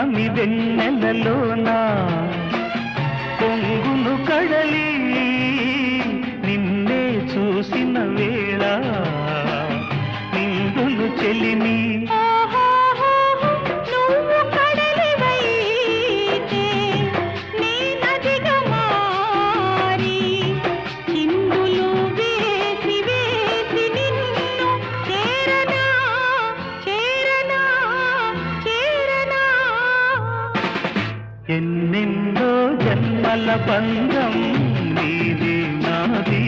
పున్నమి వెన్నెలలోన పొంగును కడలి నిన్నే చూసిన వేళ నిండును చెలిమి ఎన్నెన్నో జన్మల బంధం నీది నాది